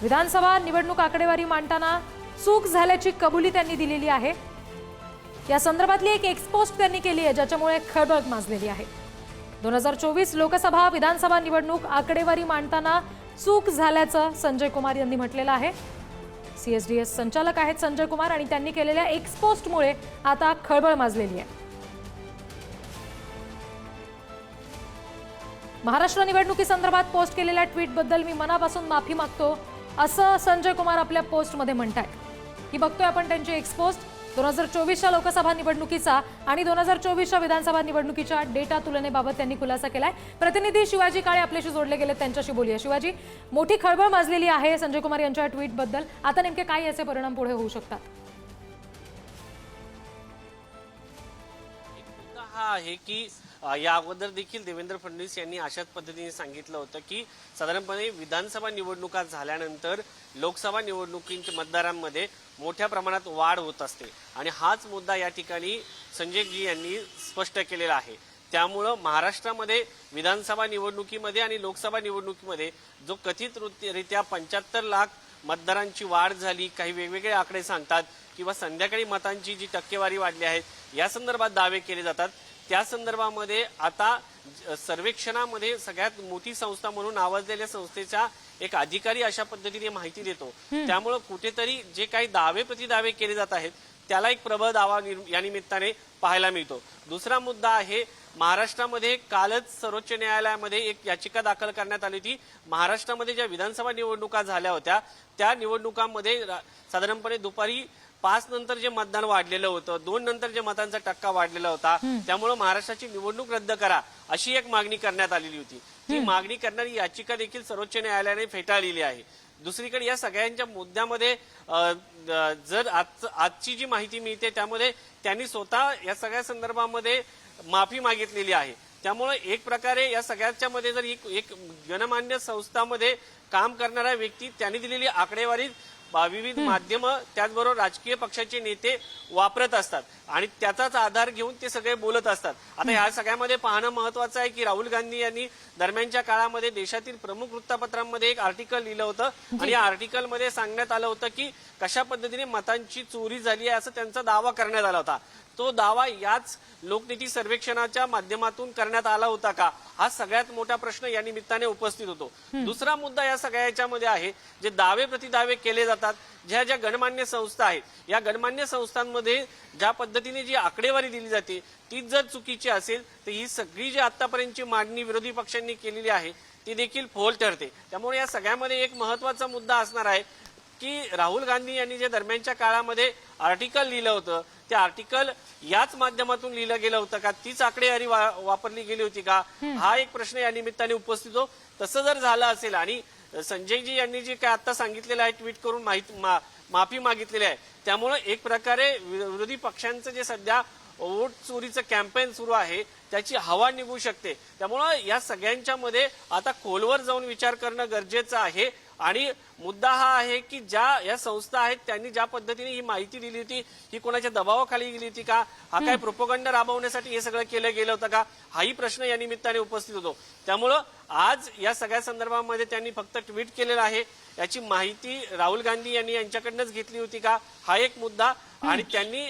विधानसभा निवडणूक आकडेवारी मांडताना चूक झाल्याची कबुली त्यांनी दिलेली आहे। या संदर्भातली एक एक्सपोस्ट त्यांनी केली आहे, ज्याच्यामुळे खळबळ माजलेली आहे। 2024 लोकसभा विधानसभा निवडणूक आकडेवारी मांडताना चूक झाल्याचं संजय कुमार यांनी म्हटलेलं आहे। सीएसडीएस संचालक आहेत संजय कुमार आणि त्यांनी केलेल्या एक्सपोस्टमुळे आता खळबळ माजलेली आहे। महाराष्ट्र निवडणुकीसंदर्भात पोस्ट केलेल्या ट्विटबद्दल मी मनापासून माफी मागतो, असं संजय कुमार आपल्या पोस्टमध्ये म्हणतात। ही बघतोय आपण त्यांची एक्सपोस्ट 2024च्या लोकसभा निवडणुकीचा आणि 2024च्या विधानसभा निवडणुकीच्या डेटा तुलनेबाबत त्यांनी खुलासा केलाय। प्रतिनिधी शिवाजी काळे आपल्याशी जोडले गेले, त्यांच्याशी बोलूया। शिवाजी, मोठी खळबळ माजलेली आहे संजय कुमार यांच्या ट्विटबद्दल, आता नेमके काय याचे परिणाम पुढे होऊ शकतात? हा आहे की या अगोदर देखील देवेंद्र फडणवीस यांनी अशाच पद्धतीने सांगितलं होतं की साधारणपणे विधानसभा निवडणुका झाल्यानंतर लोकसभा निवडणुकींच्या मतदारांमध्ये मोठ्या प्रमाणात वाढ होत असते आणि हाच मुद्दा या ठिकाणी संजयजी यांनी स्पष्ट केलेला आहे। त्यामुळे महाराष्ट्रामध्ये विधानसभा निवडणुकीमध्ये आणि लोकसभा निवडणुकीमध्ये जो कथितरित्या 75 लाख मतदारांची वाढ झाली, काही वेगवेगळे आकडे सांगतात किंवा संध्याकाळी मतांची जी टक्केवारी वाढली आहे या संदर्भात दावे केले जातात। त्या संदर्भामध्ये आता सर्वेक्षणामध्ये सगळ्यात मोठी संस्था म्हणून नावाजलेल्या संस्थेचा एक अधिकारी अशा पद्धतीने माहिती देतो। त्यामुळे कुठेतरी जे काही दावे प्रतिदावे केले जात आहेत त्याला एक प्रबळ दावा या निमित्ताने पाहायला मिळतो। दुसरा मुद्दा आहे, महाराष्ट्रामध्ये कालच सर्वोच्च न्यायालयामध्ये एक याचिका दाखल करण्यात आली होती। महाराष्ट्रामध्ये ज्या विधानसभा निवडणुका झाल्या होत्या त्या निवडणुकांमध्ये साधारणपणे दुपारी 5 नंतर जे मतदान वाढलेलं होतं, 2 नंतर जे मतांचा टक्का वाढलेला होता, त्यामुळे महाराष्ट्राची निवडणूक रद्द करा अशी एक मागणी करण्यात आलेली होती। ती मागणी करणारी याचिका देखील सर्वोच्च न्यायालयाने फेटाळलेली आहे। दुसरीकडे या सगळ्यांच्या मुद्द्यामध्ये जर आजची जी माहिती मिळते त्यामध्ये त्यांनी स्वतः या सगळ्या संदर्भामध्ये माफी मागितलेली आहे। त्यामुळे एक प्रकारे या सगळ्याच्या मध्ये जर एक गणमान्य संस्थांमध्ये काम करणारा व्यक्ती त्यांनी दिलेली आकडेवारी विविध माध्यम त्याचबरोबर राजकीय पक्षाचे नेते वापरत असतात आणि त्याचाच आधार घेऊन ते सगळे बोलत असतात। आता या सगळ्यामध्ये पाहणं महत्वाचं आहे की राहुल गांधी यांनी दरम्यानच्या काळामध्ये देशातील प्रमुख वृत्तपत्रांमध्ये एक आर्टिकल लिहिलं होतं आणि या आर्टिकलमध्ये सांगण्यात आलं होतं की कशा पद्धतीने मतांची चोरी झाली आहे असं त्यांचा दावा करण्यात आला होता। तो दावा याच लोकनीती सर्वेक्षणाच्या माध्यमातून करण्यात आला होता का, हा सगळ्यात मोठा प्रश्न या निमित्ताने उपस्थित होतो। दुसरा मुद्दा या सगळ्याच्यामध्ये आहे, जे दावे प्रतिदावे केले जातात, ज्या गणमान्य संस्था आहेत या गणमान्य संस्थांमध्ये ज्या पद्धतीने जी आकडेवारी दिली जाते ती जर चुकीची असेल तर ही सगळी जी आतापर्यंतची मांडणी विरोधी पक्षांनी केलेली आहे ती देखील फोल ठरते। त्यामुळे या सगळ्यामध्ये एक महत्वाचा मुद्दा असणार आहे की राहुल गांधी यांनी जे दरम्यानच्या काळामध्ये आर्टिकल लिहिलं होतं ते आर्टिकल याच माध्यमातून लिहिलं गेलं होतं का, तीच आकडेवारी वापरली गेली होती का, हा एक प्रश्न या निमित्ताने उपस्थित हो। तसं जर झालं असेल आणि संजयजी यांनी जे काय आता सांगितलेलं आहे ट्विट करून माफी मागितलेली आहे, त्यामुळे एक प्रकारे विरोधी पक्षांचं जे सध्या वोट चोरीचं कॅम्पेन सुरू आहे त्याची हवा निघू शकते। त्यामुळे या सगळ्यांच्या मध्ये आता खोलवर जाऊन विचार करणं गरजेचं आहे आणि मुद्दा हा आहे की ज्या या संस्था आहेत त्यांनी ज्या पद्धतीने ही माहिती दिली होती ही कोणाच्या दबावाखाली गेली होती का, हा काय प्रोपगंडा राबवण्यासाठी हे सगळं केलं गेलं होतं का, हाही प्रश्न या निमित्ताने उपस्थित होतो। त्यामुळं आज या सगळ्या संदर्भामध्ये त्यांनी फक्त ट्विट केलेलं आहे, याची माहिती राहुल गांधी यांनी यांच्याकडनंच घेतली होती का, हा एक मुद्दा आणि त्यांनी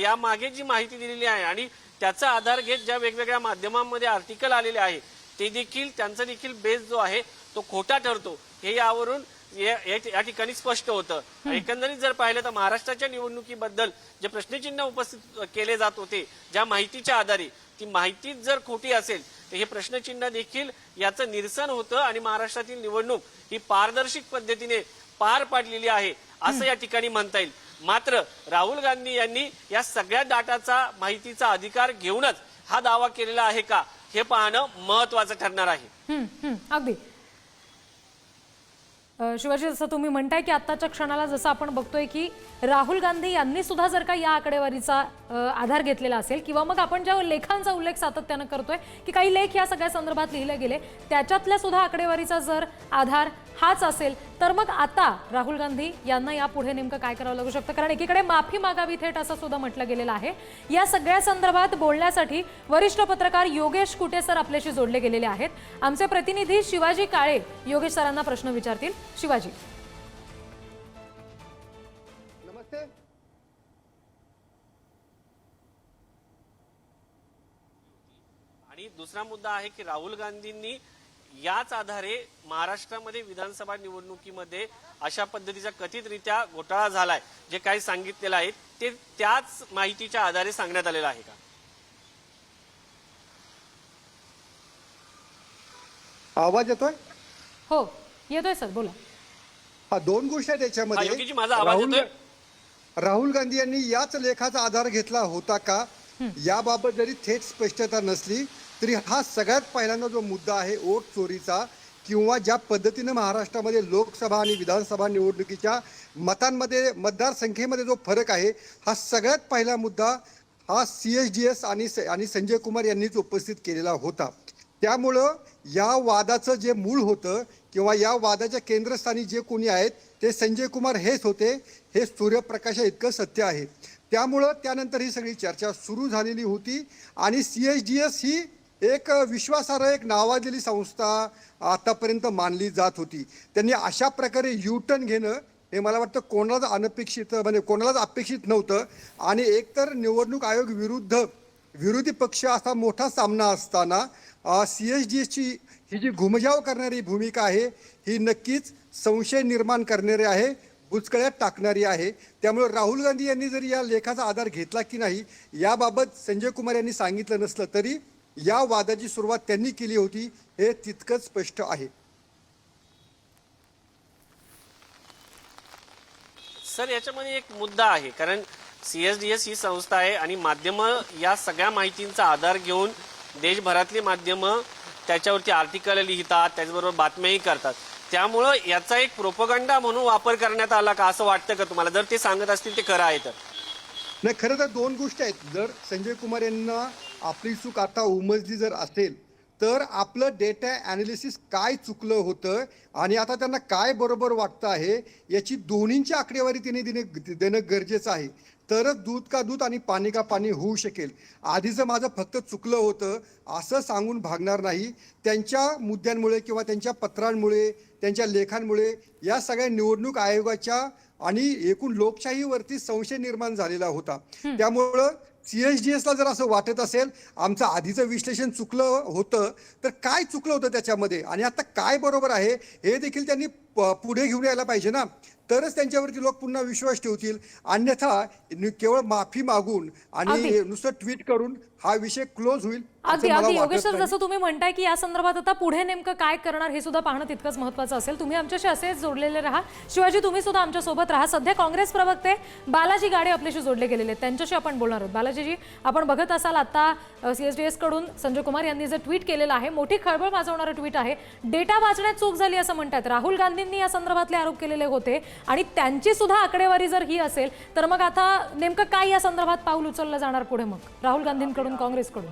या मागे जी माहिती दिलेली आहे आणि त्याचा आधार घेत ज्या वेगवेगळ्या माध्यमांमध्ये आर्टिकल आलेले आहे ते देखील त्यांचा देखील बेस जो आहे तो खोटा ठरतो हे यावरून या ठिकाणी स्पष्ट होतं। एकंदरीत जर पाहिलं तर महाराष्ट्राच्या निवडणुकीबद्दल जे प्रश्नचिन्ह उपस्थित केले जात होते ज्या माहितीच्या आधारे, ती माहिती जर खोटी असेल तर हे प्रश्नचिन्ह देखील याचं निरसन होतं आणि महाराष्ट्रातील निवडणूक ही पारदर्शक पद्धतीने पार पाडलेली आहे असं या ठिकाणी म्हणता येईल। मात्र राहुल गांधी यांनी या सगळ्या डाटाचा माहितीचा अधिकार घेऊनच हा दावा केलेला आहे का हे पाहणं महत्वाचं ठरणार आहे। अगदी शिवाजी, जसं तुम्ही म्हणताय की आत्ताच्या क्षणाला जसं आपण बघतोय की राहुल गांधी यांनी सुद्धा जर का या आकडेवारीचा आधार घेतलेला असेल किंवा मग आपण ज्या लेखांचा उल्लेख सातत्यानं करतोय की काही लेख या सगळ्या संदर्भात लिहिले गेले त्याच्यातल्या सुद्धा आकडेवारीचा जर आधार हाच असेल तर मग आता राहुल गांधी यांना यापुढे नेमकं काय करावं लागू शकतं? कारण एकीकडे माफी मागावी थेट असं सुद्धा म्हटलं गेलेलं आहे। या सगळ्या संदर्भात बोलण्यासाठी वरिष्ठ पत्रकार योगेश कुटे सर आपल्याशी जोडले गेलेले आहेत। आमचे प्रतिनिधी शिवाजी काळे योगेश सरांना प्रश्न विचारतील। शिवाजी, वाटते? आणि दुसरा मुद्दा आहे की राहुल गांधींनी याच आधारे महाराष्ट्रामध्ये विधानसभा निवडणुकीमध्ये अशा पद्धतीचा कथितरित्या घोटाळा झालाय जे काही सांगितलेलं आहे ते त्याच माहितीच्या आधारे सांगण्यात आलेलं आहे का? आवाज येतोय? हो येतोय सर, बोला. हा, दोन गोष्टी आहेत त्याच्यामध्ये. योगीजी, माझा आवाज येतोय? राहुल गांधी यांनी याच लेखाचा आधार घेतला होता का याबाबत जरी थेट स्पष्टता नसली तरी हा सगळ्यात पहिल्यांदा जो मुद्दा आहे वोट चोरीचा किंवा ज्या पद्धतीने महाराष्ट्रामध्ये लोकसभा आणि विधानसभा निवडणुकीच्या मतांमध्ये मतदारसंख्येमध्ये जो फरक आहे हा सगळ्यात पहिला मुद्दा हा CSDS आणि संजय कुमार यांनीच उपस्थित केलेला होता. त्यामुळं या वादाचं जे मूळ होतं किंवा या वादाच्या केंद्रस्थानी जे कोणी आहेत ते संजय कुमार हेच होते, हे सूर्यप्रकाशा इतकं सत्य आहे. त्यामुळं त्यानंतर ही सगळी चर्चा सुरू झालेली होती आणि CSDS ही एक विश्वासार्ह एक नावाजलेली संस्था आतापर्यंत मानली जात होती. त्यांनी अशा प्रकारे U-टर्न घेणं हे मला वाटतं कोणालाच अनपेक्षित म्हणजे कोणालाच अपेक्षित नव्हतं. आणि एकतर निवडणूक आयोग विरोधी पक्ष असा मोठा सामना असताना CSDSची ही जी घुमजाव करणारी भूमिका आहे ही नक्कीच संशय निर्माण करणारी आहे, बुचकळ्यात टाकणारी आहे. त्यामुळे राहुल गांधी यांनी जरी या लेखाचा आधार घेतला की नाही याबाबत संजय कुमार यांनी सांगितलं नसलं तरी या वादाची सुरुवात त्यांनी केली होती हे तितकंच स्पष्ट आहे. सर, याच्यामध्ये एक मुद्दा आहे कारण CSDS ही संस्था आहे आणि माध्यमं या सगळ्या माहितींचा आधार घेऊन देशभरातली माध्यमं त्याच्यावरती आर्टिकल लिहितात, त्याचबरोबर बातम्याही करतात. त्यामुळं याचा एक प्रोपगंडा म्हणून वापर करण्यात आला का असं वाटतं का तुम्हाला? जर ते सांगत असतील ते खरं आहे तर? नाही, खरं तर दोन गोष्टी आहेत. जर संजय कुमार यांना आपली चूक आता उमजली जर असेल तर आपलं डेटा ॲनालिसिस काय चुकलं होतं आणि आता त्यांना काय बरोबर वाटतं आहे याची दोन्हींची आकडेवारी तिने देणं गरजेचं आहे. तरच दूध का दूध आणि पाणी का पाणी होऊ शकेल. आधीचं माझं फक्त चुकलं होतं असं सांगून भागणार नाही. त्यांच्या मुद्द्यांमुळे किंवा त्यांच्या पत्रांमुळे त्यांच्या लेखांमुळे या सगळ्या निवडणूक आयोगाच्या आणि एकूण लोकशाहीवरती संशय निर्माण झालेला होता. त्यामुळं CSDSला जर असं वाटत असेल आमचं आधीचं विश्लेषण चुकलं होतं तर काय चुकलं होतं त्याच्यामध्ये आणि आता काय बरोबर आहे हे देखील त्यांनी पुढे घेऊन यायला पाहिजे ना, तरच त्यांच्यावरती लोक पुन्हा विश्वास ठेवतील. अन्यथा केवळ माफी मागून आणि नुसतं ट्विट करून हा विषय क्लोज होईल. अगदी योगेश सर, जसं तुम्ही म्हणताय की या संदर्भात आता पुढे नेमकं काय करणार हे सुद्धा पाहणं तितकंच महत्त्वाचं असेल. तुम्ही आमच्याशी असेच जोडलेले राहा. शिवाजी, तुम्ही सुद्धा आमच्या सोबत राहा. सध्या काँग्रेस प्रवक्ते बालाजी गाडे आपल्याशी जोडले गेलेले आहेत, त्यांच्याशी आपण बोलणार आहोत. बालाजीजी, आपण बघत असाल आता CSDS कडून संजय कुमार यांनी जे ट्विट केलेलं आहे मोठी खळबळ माजवणारं ट्विट आहे. डेटा वाचण्यात चूक झाली असं म्हणतात. राहुल गांधींनी या संदर्भातले आरोप केलेले होते आणि त्यांची सुद्धा आकडेवारी जर ही असेल तर मग आता नेमकं काय या संदर्भात पाऊल उचललं जाणार पुढे मग राहुल गांधींकडून, काँग्रेसकडून?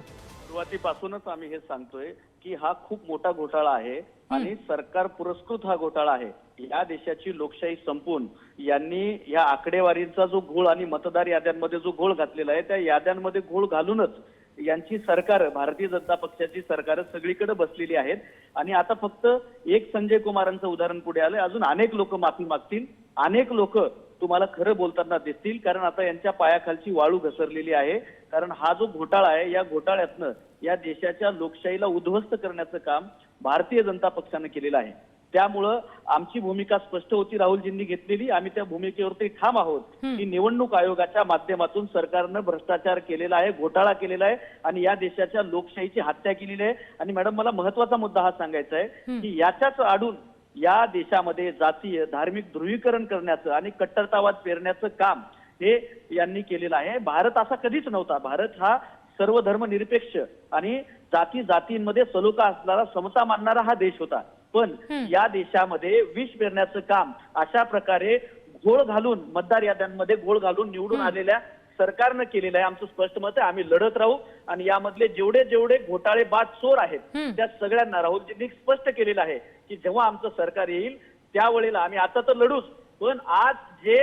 सुरुवातीपासूनच आम्ही हे सांगतोय की हा खूप मोठा घोटाळा आहे आणि सरकार पुरस्कृत हा घोटाळा आहे. या देशाची लोकशाही संपून यांनी या आकडेवारीचा जो घोळ आणि मतदार याद्यांमध्ये जो घोळ घातलेला आहे त्या याद्यांमध्ये घोळ घालूनच यांची सरकार, भारतीय जनता पक्षाची सरकार सगळीकडे बसलेली आहेत. आणि आता फक्त एक संजय कुमारांचं उदाहरण पुढे आलंय, अजून अनेक लोक माफी मागतील, अनेक लोक तुम्हाला खरं बोलताना दिसतील, कारण आता यांच्या पायाखालची वाळू घसरलेली आहे. कारण हा जो घोटाळा आहे या घोटाळ्यातनं या देशाच्या लोकशाहीला उद्ध्वस्त करण्याचं काम भारतीय जनता पक्षानं केलेलं आहे. त्यामुळं आमची भूमिका स्पष्ट होती राहुलजींनी घेतलेली. आम्ही त्या भूमिकेवरती ठाम आहोत की निवडणूक आयोगाच्या माध्यमातून सरकारनं भ्रष्टाचार केलेला आहे, घोटाळा केलेला आहे आणि या देशाच्या लोकशाहीची हत्या केलेली आहे. आणि मॅडम, मला महत्वाचा मुद्दा हा सांगायचा आहे की याच्याच आडून या देशामध्ये जातीय धार्मिक ध्रुवीकरण करण्याचं आणि कट्टरतावाद पेरण्याचं काम हे यांनी केलेलं आहे. भारत असा कधीच नव्हता. भारत हा सर्व धर्म निरपेक्ष आणि जातींमध्ये सलोखा असणारा, समता मानणारा हा देश होता. पण या देशामध्ये विष पेरण्याचं काम अशा प्रकारे घोळ घालून, मतदार याद्यांमध्ये घोळ घालून निवडून आलेल्या सरकारनं केलेलं आहे. आमचं स्पष्ट मत आहे, आम्ही लढत राहू आणि यामधले जेवढे घोटाळेबाज चोर आहेत त्या सगळ्यांना राहुलजींनी स्पष्ट केलेलं आहे की जेव्हा आमचं सरकार येईल त्यावेळेला आम्ही, आता तर लढूच, पण आज जे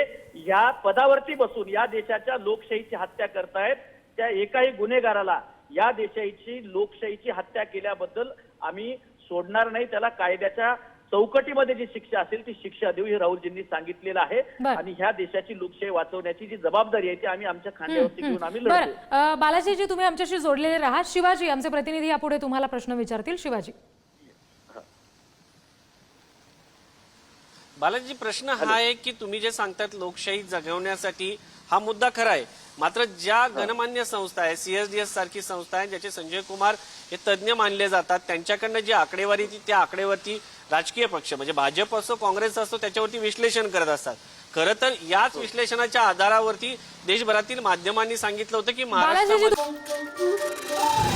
या पदावरती बसून या देशाच्या लोकशाहीची हत्या करतायत त्या एकाही गुन्हेगाराला या देशाची लोकशाहीची हत्या केल्याबद्दल आम्ही सोडणार नाही. त्याला कायद्याच्या चौकटीमध्ये जी शिक्षा असेल ती शिक्षा देऊ हे राहुलजींनी सांगितलेलं आहे. बरं. आणि ह्या देशाची लोकशाही वाचवण्याची जी जबाबदारी आहे ती आम्ही आमच्या खांद्यावरती घेऊन आम्ही लढतो. बरं बालाजीजी, तुम्ही आमच्याशी जोडलेले राहा. शिवाजी, आमचे प्रतिनिधी यापुढे तुम्हाला प्रश्न विचारतील. शिवाजी. बालाजी, प्रश्न हा आहे की तुम्ही जे सांगतात लोकशाही जगवण्यासाठी हा मुद्दा खरा आहे, मात्र ज्या गणमान्य संस्था आहे, CSDS सारखी संस्था आहे ज्याचे संजय कुमार हे तज्ज्ञ मानले जातात, त्यांच्याकडनं जी आकडेवारी ती त्या आकडेवरती राजकीय पक्ष म्हणजे भाजप असो काँग्रेस असो त्याच्यावरती विश्लेषण करत असतात. खरं तर याच विश्लेषणाच्या आधारावरती देशभरातील माध्यमांनी सांगितलं होतं की बालाजीजी महाराष्ट्रामध्ये